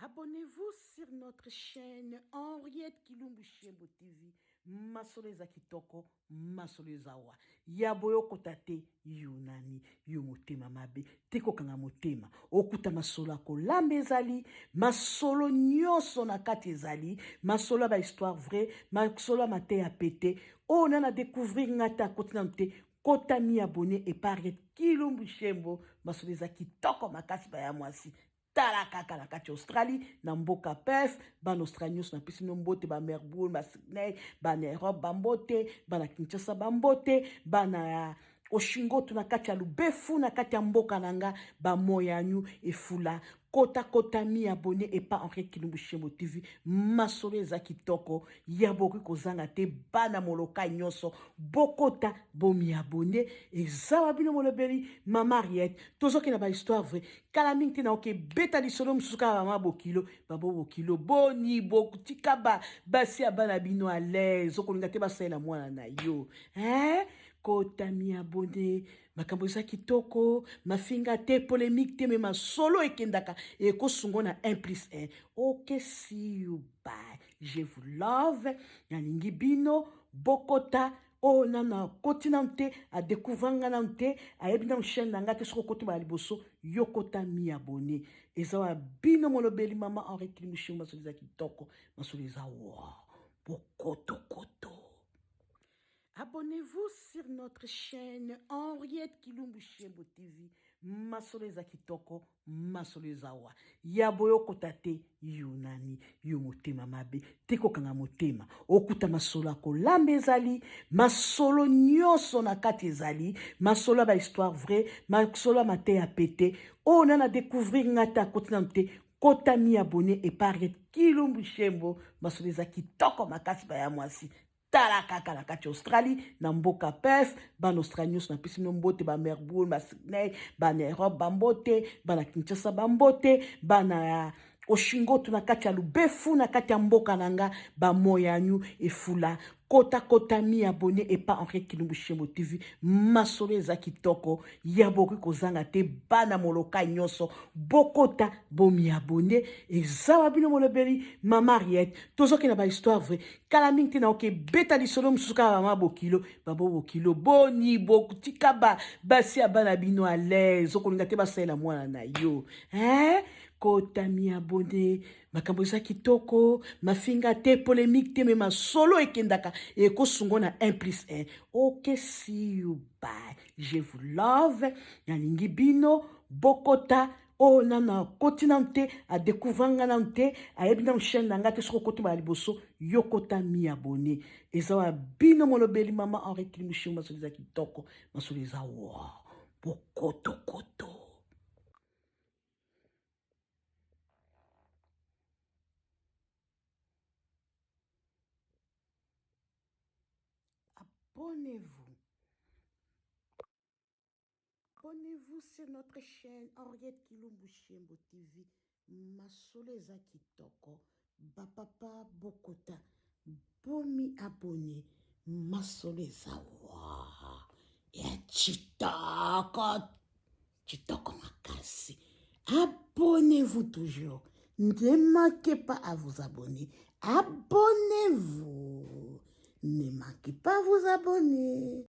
Abonnez-vous sur notre chaîne Henriette Kilumbu Shembo TV. Masoleza kitoko, masoleza wa. Yaboyo kotate yunani, yumotema mabe, teko kanga motema. Okuta masolo ako lambe ezali, masolo nyoso na kati ezali, masolo ba histoire vraie, masolo mate ya pete. Oh nana découvrir ngata kotina mte. Kota mi abonné et paraît Kilumbu Shembo, masoleza kitoko makasi ba ya mwasi. Tala kaka na kati Australie na mboka pef ban Australiens na pisi mbote ba Melbourne ba Sydney ba Europe ba mbote ba na Kinshasa ba mbote ba na Oshingoto na kati ya Lubefu na kati ya mboka nanga ba moyanyu efula kota mi abonné et pas Henriette Kilumbu Shembo TV masolo eza kitoko ya boki kozanga te bana moloka nyonso bokota bomi abonné eza babino molobeli mama Henriette tozoki na ba histoire vrai kala mingi te na oke beta lisolo musuka mama bokilo babo bokilo boni bokutika basi ya bana bino à l'aise okolinga te basalela mwana na yo kota mi abonné makambo eza kitoko mafinga te polémique te me masolo ekendaka ekosungo na 1+1 ok see you bye je vous love nalingi bino bokota oh nana koti na mte a découvrir nga na mte a yebi na chaîne na nga te soko koti ba liboso yokota mi abonné eza wa bino molobeli mama Henriette Kilumbu Shembo masolo eza kitoko masolo eza wow bokoto. Abonnez-vous sur notre chaîne Henriette Kilumbu Shembo TV. Masolo eza kitoko, masolo eza wa. Yaboyo kotate yunani, yumotema mabe, teko kanga motema. Okuta masolo ako lambe ezali, masolo nyoso na kati ezali, masolo ba histoire vraie, masolo mate ya pete. Oh nana découvrir ngata kotina mte. Kota mi abonné et paraît Kilumbu Shembo, masolo eza kitoko makasi ba ya mwasi. Tala kaka na kati Australie na mboka pef ban Australiens na pisi mbote ba Melbourne ba Sydney ba Europe ba mbote ba na Kinshasa ba mbote ba na Oshingoto na kati ya Lubefu na kati ya mboka nanga ba moyanyu efula kota mi abonné et pas Henriette Kilumbu Shembo TV masolo eza kitoko ya boki kozanga te bana moloka nyonso bokota bomi abonné eza babino molobeli mama Henriette tozoki na ba histoire vrai kala mingi te na oke beta lisolo musuka mama bokilo babo bokilo boni bokutika basi ya bana bino à l'aise okolinga te basalela mwana na yo kota mi abonné makambo eza kitoko mafinga te polémique te me masolo ekendaka ekosungo na 1+1 ok see you bye je vous love nalingi bino bokota oh nana koti na mte a découvrir nga na mte a yebi na chaîne na nga te soko koti ba liboso yokota mi abonné eza wa bino molobeli mama Henriette Kilumbu Shembo masolo eza kitoko masolo eza wow bokoto. Abonnez-vous sur notre chaîne Henriette Kilumbu Shembo TV. Masolo eza kitoko. Bapapa bokota. Bomi abonné. Masolo eza wa. Ya kitoko makasi. Abonnez-vous toujours. Ne manquez pas à vous abonner. Abonnez-vous. Ne manquez pas à vous abonner.